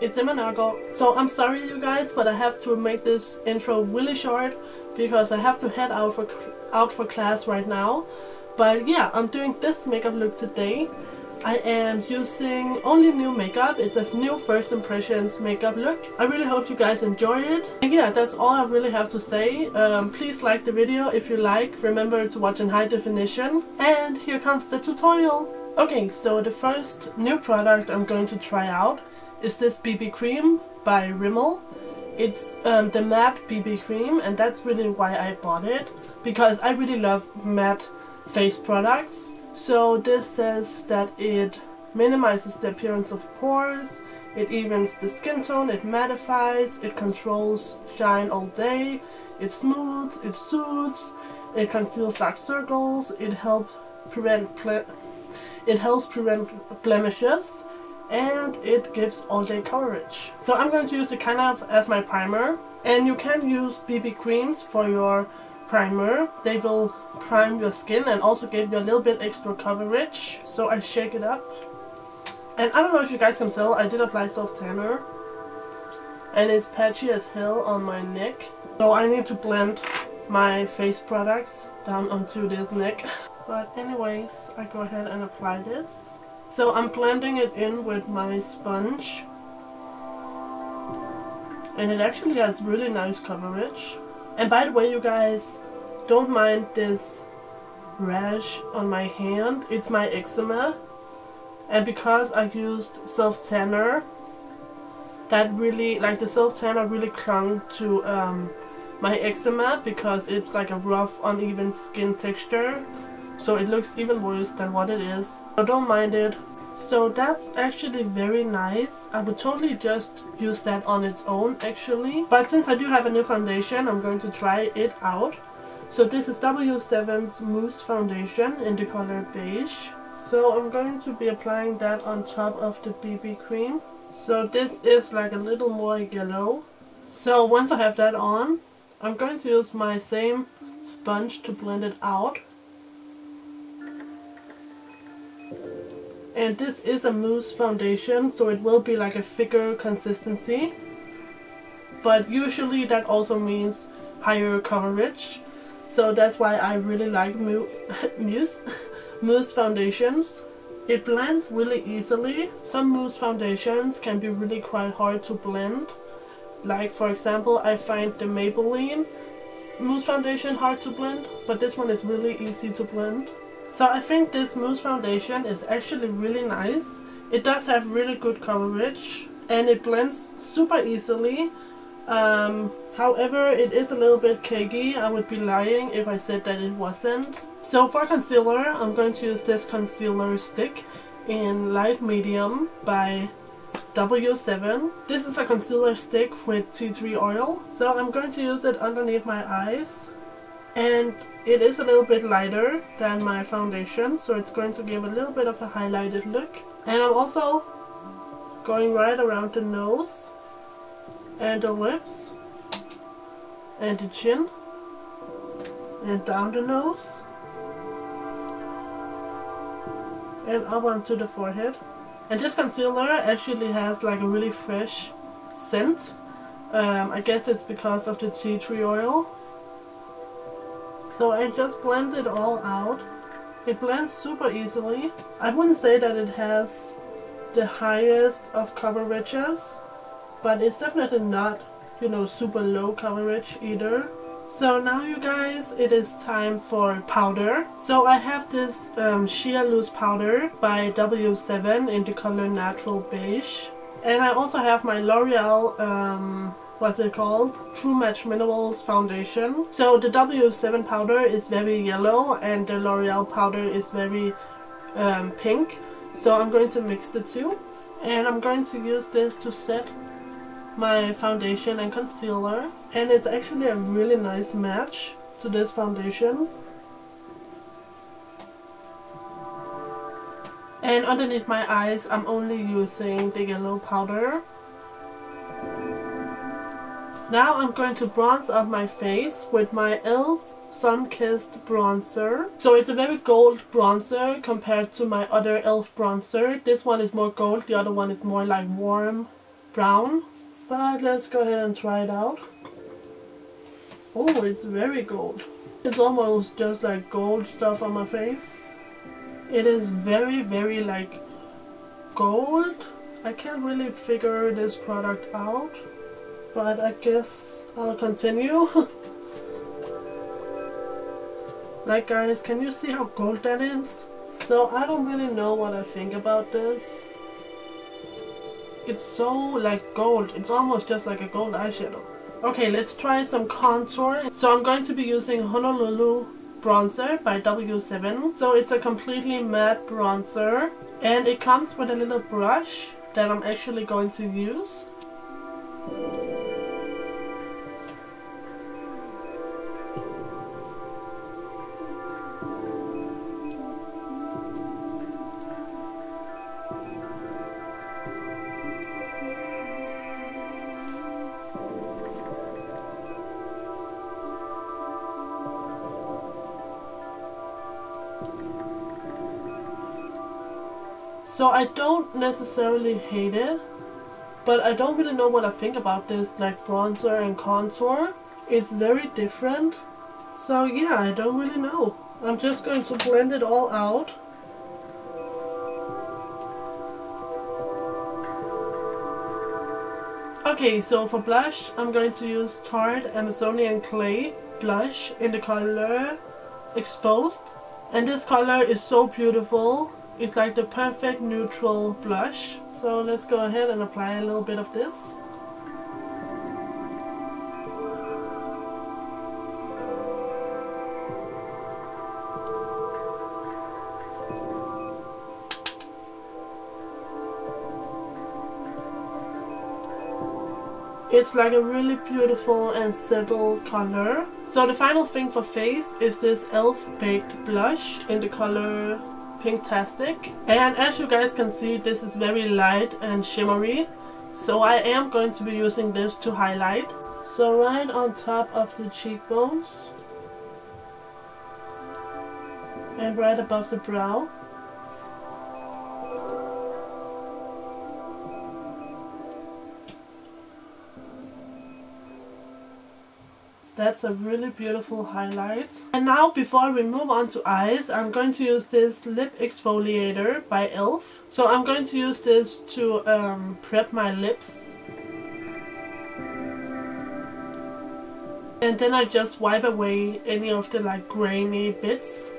it's Emma Nørgaard. So I'm sorry you guys, but I have to make this intro really short because I have to head out for class right now. But yeah, I'm doing this makeup look today. I am using only new makeup. It's a new first impressions makeup look. I really hope you guys enjoy it. And yeah, that's all I really have to say. Please like the video if you like. Remember to watch in high definition. And here comes the tutorial. Okay, so the first new product I'm going to try out is this BB cream by Rimmel. It's the matte BB cream, and that's really why I bought it, because I really love matte face products. So this says that it minimizes the appearance of pores, it evens the skin tone, it mattifies, it controls shine all day, it smooths, it soothes, it conceals dark circles, it helps prevent blemishes, and it gives all day coverage. So I'm going to use it kind of as my primer, and you can use BB creams for your primer. They will prime your skin and also give you a little bit extra coverage. So I shake it up, and I don't know if you guys can tell, I did apply self-tanner and it's patchy as hell on my neck, so I need to blend my face products down onto this neck. But anyways, I go ahead and apply this. So I'm blending it in with my sponge, and it actually has really nice coverage. And by the way, you guys, don't mind this rash on my hand. It's my eczema, and because I used self-tanner, that really, like, the self-tanner really clung to my eczema, because it's like a rough, uneven skin texture, so it looks even worse than what it is. So don't mind it. So that's actually very nice. I would totally just use that on its own actually, but since I do have a new foundation, I'm going to try it out. So this is W7's Mousse foundation in the color Beige. So I'm going to be applying that on top of the BB cream. So this is like a little more yellow. So once I have that on, I'm going to use my same sponge to blend it out. And this is a mousse foundation, so it will be like a thicker consistency, but usually that also means higher coverage. So that's why I really like mousse foundations. It blends really easily. Some mousse foundations can be really quite hard to blend. Like for example, I find the Maybelline mousse foundation hard to blend, but this one is really easy to blend. So I think this mousse foundation is actually really nice. It does have really good coverage and it blends super easily. However, it is a little bit cakey. I would be lying if I said that it wasn't. So for concealer, I'm going to use this concealer stick in light medium by W7. This is a concealer stick with tea tree oil. So I'm going to use it underneath my eyes, and it is a little bit lighter than my foundation, so it's going to give a little bit of a highlighted look. And I'm also going right around the nose and the lips and the chin and down the nose and up onto the forehead. And this concealer actually has like a really fresh scent. I guess it's because of the tea tree oil. So I just blend it all out. It blends super easily. I wouldn't say that it has the highest of coverages, but it's definitely not, you know, super low coverage either. So now you guys, it is time for powder. So I have this sheer loose powder by W7 in the color Natural Beige. And I also have my L'Oreal what's it called? True Match Minerals foundation. So the W7 powder is very yellow and the L'Oreal powder is very pink. So I'm going to mix the two, and I'm going to use this to set my foundation and concealer, and it's actually a really nice match to this foundation. And underneath my eyes I'm only using the yellow powder. Now I'm going to bronze up my face with my e.l.f. Sunkissed bronzer. So it's a very gold bronzer compared to my other e.l.f. bronzer. This one is more gold, the other one is more like warm brown, but let's go ahead and try it out. Oh, it's very gold. It's almost just like gold stuff on my face. It is very, very like gold. I can't really figure this product out, but I guess I'll continue. Like guys, can you see how gold that is? So I don't really know what I think about this. It's so like gold. It's almost just like a gold eyeshadow. Okay, let's try some contour. So I'm going to be using Honolulu Bronzer by W7. So it's a completely matte bronzer. And it comes with a little brush that I'm actually going to use. So I don't necessarily hate it, but I don't really know what I think about this like bronzer and contour. It's very different. So yeah, I don't really know. I'm just going to blend it all out. Okay, so for blush, I'm going to use Tarte Amazonian Clay blush in the color Exposed. And this color is so beautiful. It's like the perfect neutral blush. So let's go ahead and apply a little bit of this. It's like a really beautiful and subtle color. So the final thing for face is this e.l.f. baked blush in the color Pinktastic. And as you guys can see, this is very light and shimmery. So I am going to be using this to highlight. So right on top of the cheekbones. And right above the brow. That's a really beautiful highlight. And now before we move on to eyes, I'm going to use this lip exfoliator by e.l.f. So I'm going to use this to prep my lips. And then I just wipe away any of the like grainy bits.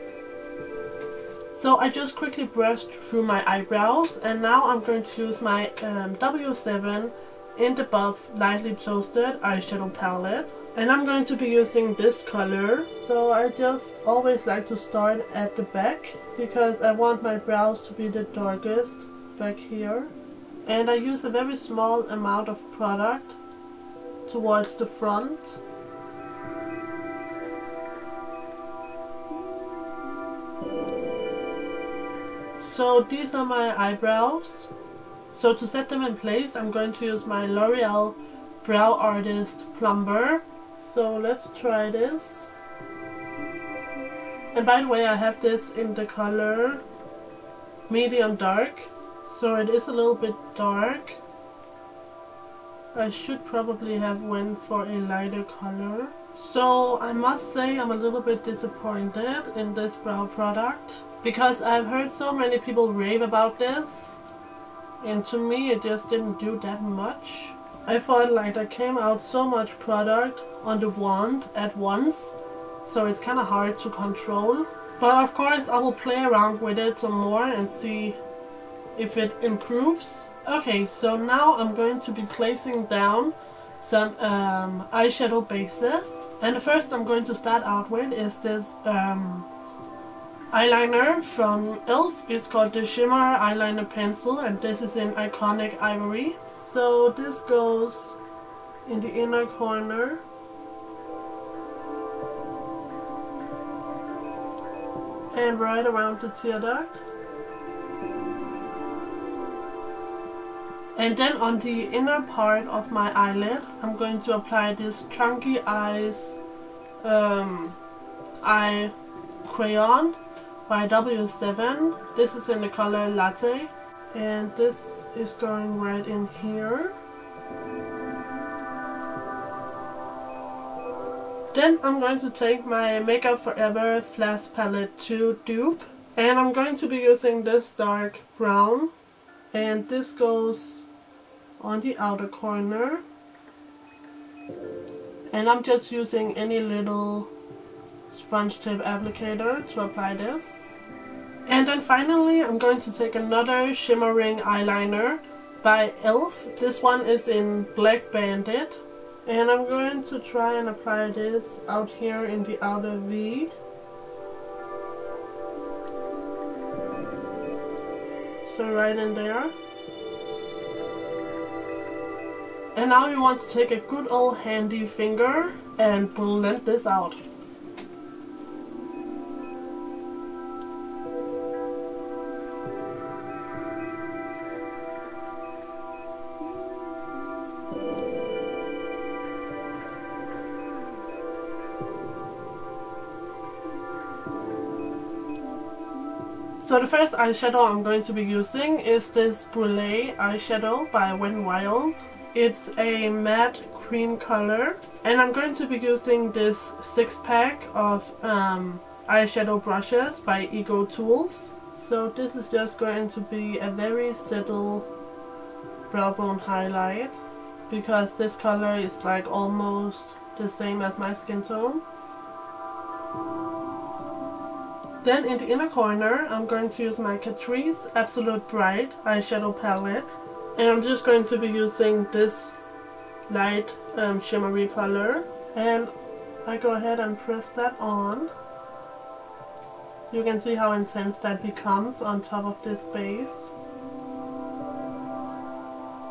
So I just quickly brushed through my eyebrows, and now I'm going to use my W7 in the Buff Lightly Toasted eyeshadow palette. And I'm going to be using this color. So I just always like to start at the back, because I want my brows to be the darkest back here. And I use a very small amount of product towards the front. So these are my eyebrows. So to set them in place, I'm going to use my L'Oreal Brow Artist Plumper. So let's try this. And by the way, I have this in the color medium dark. So it is a little bit dark. I should probably have went for a lighter color. So I must say I'm a little bit disappointed in this brow product, because I've heard so many people rave about this. And to me it just didn't do that much. I felt like there came out so much product on the wand at once, so it's kind of hard to control. But of course I will play around with it some more and see if it improves. Okay, so now I'm going to be placing down some eyeshadow bases. And the first I'm going to start out with is this eyeliner from e.l.f. It's called the Shimmer Eyeliner Pencil, and this is in Iconic Ivory. So this goes in the inner corner. And right around the tear duct. And then on the inner part of my eyelid, I'm going to apply this Chunky Eyes eye crayon by W7. This is in the color Latte. And this is going right in here. Then I'm going to take my Makeup Forever Flash Palette to Dupe. And I'm going to be using this dark brown. And this goes on the outer corner. And I'm just using any little sponge tip applicator to apply this. And then finally I'm going to take another shimmering eyeliner by e.l.f. This one is in Black Bandit. And I'm going to try and apply this out here in the outer V. So right in there. And now you want to take a good old handy finger and blend this out. So the first eyeshadow I'm going to be using is this Brulee eyeshadow by Wet n Wild. It's a matte cream color, and I'm going to be using this 6-pack of eyeshadow brushes by Ego Tools. So this is just going to be a very subtle brow bone highlight, because this color is like almost the same as my skin tone. Then in the inner corner I'm going to use my Catrice Absolute Bright eyeshadow palette, and I'm just going to be using this light shimmery color, and I go ahead and press that on. You can see how intense that becomes on top of this base.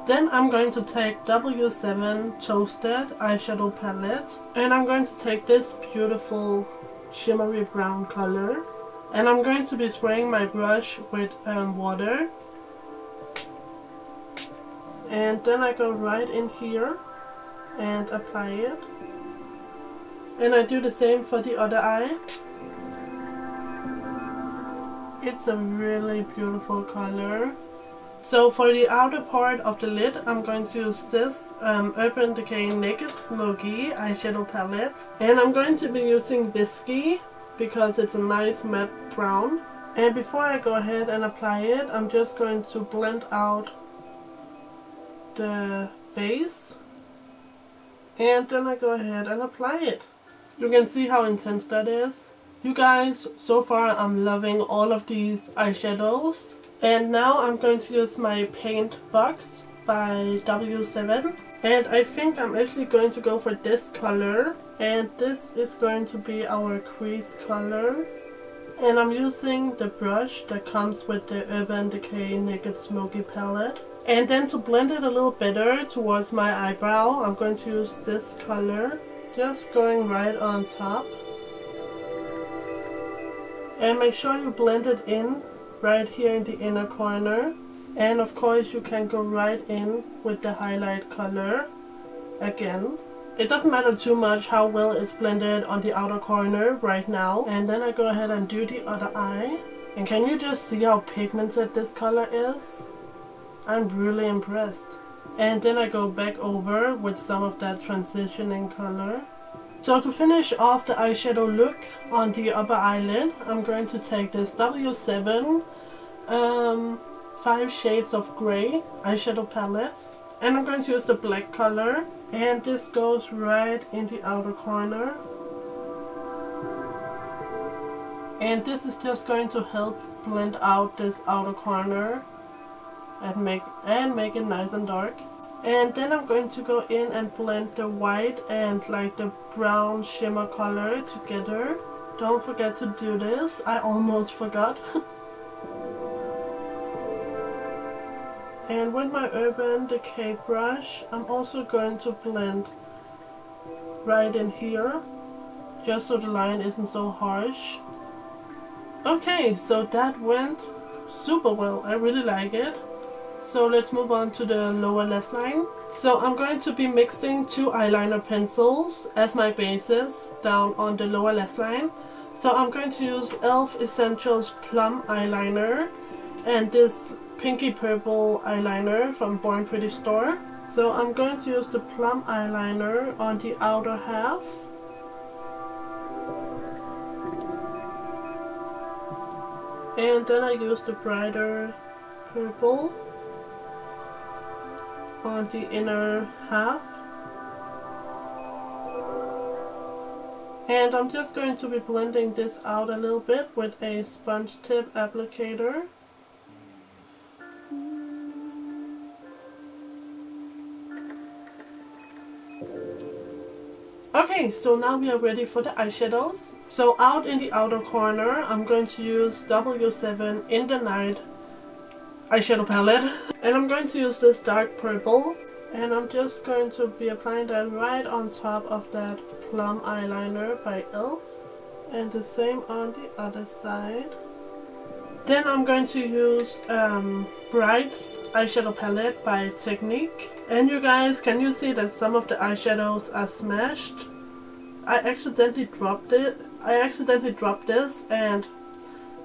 Then I'm going to take W7 Toasted eyeshadow palette, and I'm going to take this beautiful shimmery brown color, and I'm going to be spraying my brush with water. And then I go right in here and apply it. And I do the same for the other eye. It's a really beautiful color. So for the outer part of the lid I'm going to use this Urban Decay Naked Smokey eyeshadow palette. And I'm going to be using Whiskey because it's a nice matte brown. And before I go ahead and apply it, I'm just going to blend out the base, and then I go ahead and apply it. You can see how intense that is. You guys, so far I'm loving all of these eyeshadows. And now I'm going to use my paint box by W7, and I think I'm actually going to go for this color, and this is going to be our crease color. And I'm using the brush that comes with the Urban Decay Naked Smokey palette. And then to blend it a little better towards my eyebrow, I'm going to use this color, just going right on top. And make sure you blend it in right here in the inner corner. And of course you can go right in with the highlight color again. It doesn't matter too much how well it's blended on the outer corner right now. And then I go ahead and do the other eye. And can you just see how pigmented this color is? I'm really impressed. And then I go back over with some of that transitioning color. So to finish off the eyeshadow look on the upper eyelid, I'm going to take this W7 5 Shades of Grey eyeshadow palette. And I'm going to use the black color. And this goes right in the outer corner. And this is just going to help blend out this outer corner and make it nice and dark. And then I'm going to go in and blend the white and like the brown shimmer color together. Don't forget to do this. I almost forgot. And with my Urban Decay brush, I'm also going to blend right in here, just so the line isn't so harsh. Okay, so that went super well. I really like it. So let's move on to the lower lash line. So I'm going to be mixing 2 eyeliner pencils as my bases down on the lower lash line. So I'm going to use e.l.f. Essentials Plum Eyeliner and this pinky purple eyeliner from BornPrettyStore. So I'm going to use the plum eyeliner on the outer half. And then I use the brighter purple on the inner half. And I'm just going to be blending this out a little bit with a sponge tip applicator. Okay, so now we are ready for the eyeshadows. So out in the outer corner, I'm going to use W7 In the Night eyeshadow palette. And I'm going to use this dark purple. And I'm just going to be applying that right on top of that plum eyeliner by e.l.f. And the same on the other side. Then I'm going to use Bright's eyeshadow palette by Technique. And you guys, can you see that some of the eyeshadows are smashed? I accidentally dropped this and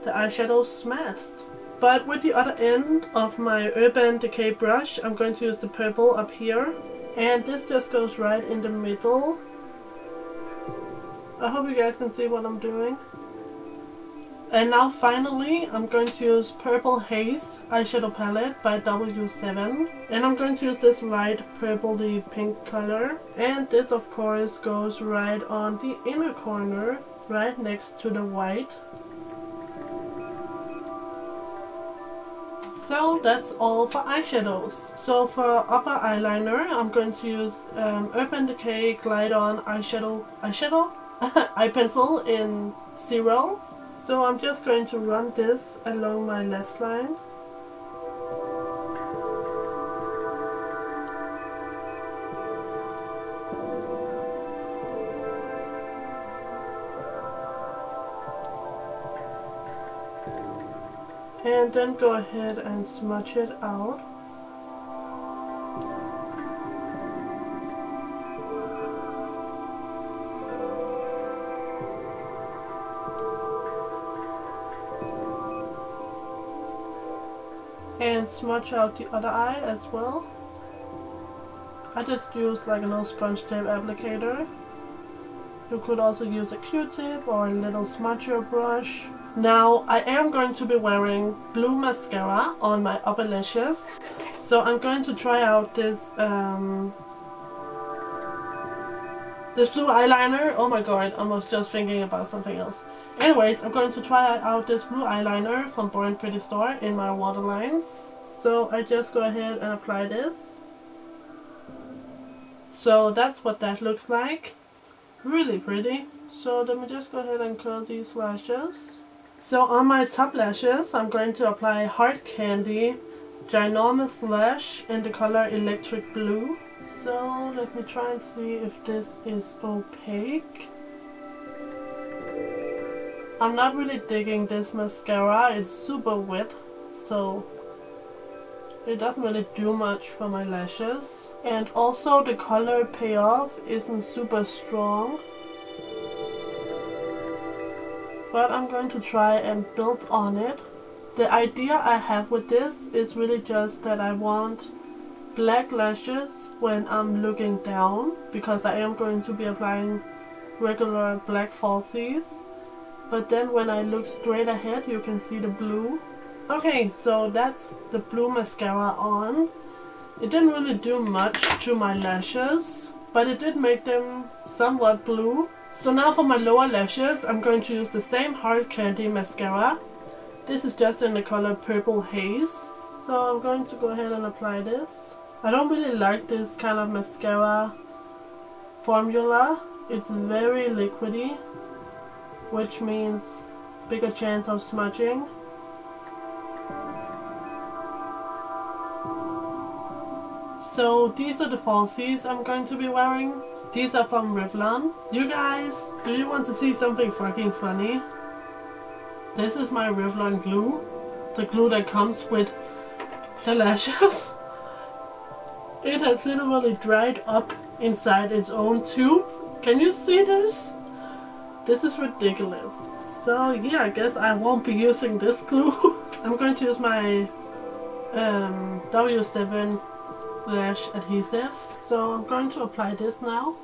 the eyeshadow smashed. But with the other end of my Urban Decay brush, I'm going to use the purple up here. And this just goes right in the middle. I hope you guys can see what I'm doing. And now finally, I'm going to use Purple Haze eyeshadow palette by W7. And I'm going to use this light purpley pink color. And this of course goes right on the inner corner, right next to the white. So that's all for eyeshadows. So for upper eyeliner, I'm going to use Urban Decay Glide On eyeshadow eye pencil in 0. So I'm just going to run this along my lash line. And then go ahead and smudge it out. And smudge out the other eye as well. I just used like a little sponge tape applicator. You could also use a Q-tip or a little smudger brush. Now I am going to be wearing blue mascara on my upper lashes. So I'm going to try out this this blue eyeliner. Oh my god, I was just thinking about something else. Anyways, I'm going to try out this blue eyeliner from BornPrettyStore in my waterlines. So I just go ahead and apply this. So that's what that looks like. Really pretty. So let me just go ahead and curl these lashes. So on my top lashes, I'm going to apply Hard Candy Ginormous Lash in the color Electric Blue. So let me try and see if this is opaque. I'm not really digging this mascara, it's super wet, so it doesn't really do much for my lashes. And also the color payoff isn't super strong. But I'm going to try and build on it. The idea I have with this is really just that I want black lashes when I'm looking down, because I am going to be applying regular black falsies. But then when I look straight ahead, you can see the blue. Okay, so that's the blue mascara on. It didn't really do much to my lashes, but it did make them somewhat blue. So now for my lower lashes, I'm going to use the same Hard Candy mascara. This is just in the color Purple Haze. So I'm going to go ahead and apply this. I don't really like this kind of mascara formula. It's very liquidy, which means bigger chance of smudging. So these are the falsies I'm going to be wearing. These are from Revlon. You guys, do you want to see something fucking funny? This is my Revlon glue. The glue that comes with the lashes. It has literally dried up inside its own tube. Can you see this? This is ridiculous. So yeah, I guess I won't be using this glue. I'm going to use my W7 lash adhesive. So I'm going to apply this now.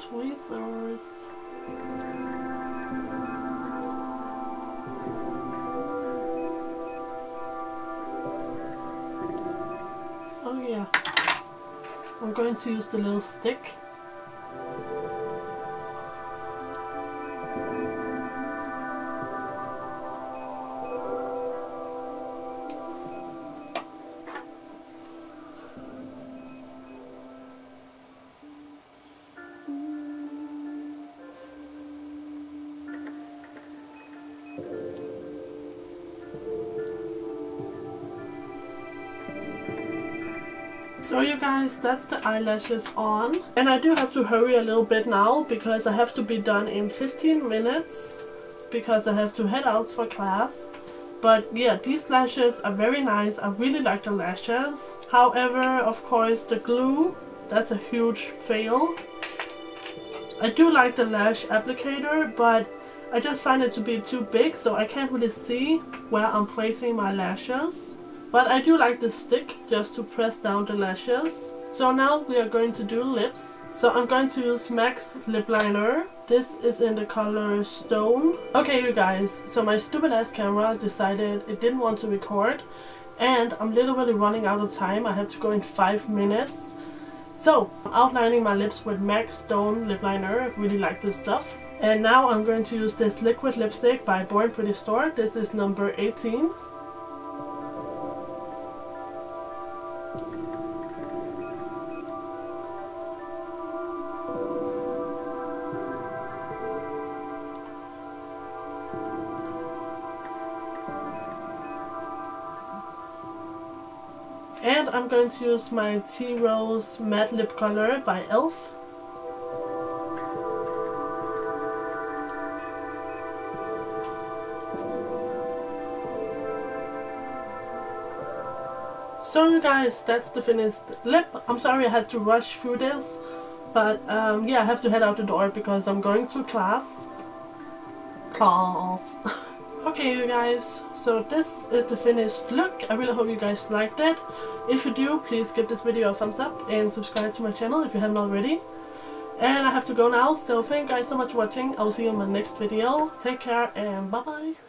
Tweezers. Oh yeah. I'm going to use the little stick. So you guys, that's the eyelashes on, and I do have to hurry a little bit now because I have to be done in 15 minutes because I have to head out for class. But yeah, these lashes are very nice. I really like the lashes. However, of course, the glue, that's a huge fail. I do like the lash applicator, but I just find it to be too big, so I can't really see where I'm placing my lashes. But I do like the stick just to press down the lashes. So now we are going to do lips. So I'm going to use MAC's lip liner. This is in the color Stone. Okay you guys, so my stupid ass camera decided it didn't want to record. And I'm literally running out of time. I have to go in 5 minutes. So I'm outlining my lips with MAC's Stone lip liner. I really like this stuff. And now I'm going to use this liquid lipstick by BornPrettyStore. This is number 18. And I'm going to use my Tea Rose Matte Lip Color by e.l.f. So you guys, that's the finished lip. I'm sorry I had to rush through this, but yeah, I have to head out the door because I'm going to class. Okay you guys, so this is the finished look. I really hope you guys liked it. If you do, please give this video a thumbs up and subscribe to my channel if you haven't already. And I have to go now, so thank you guys so much for watching. I will see you in my next video. Take care and bye bye.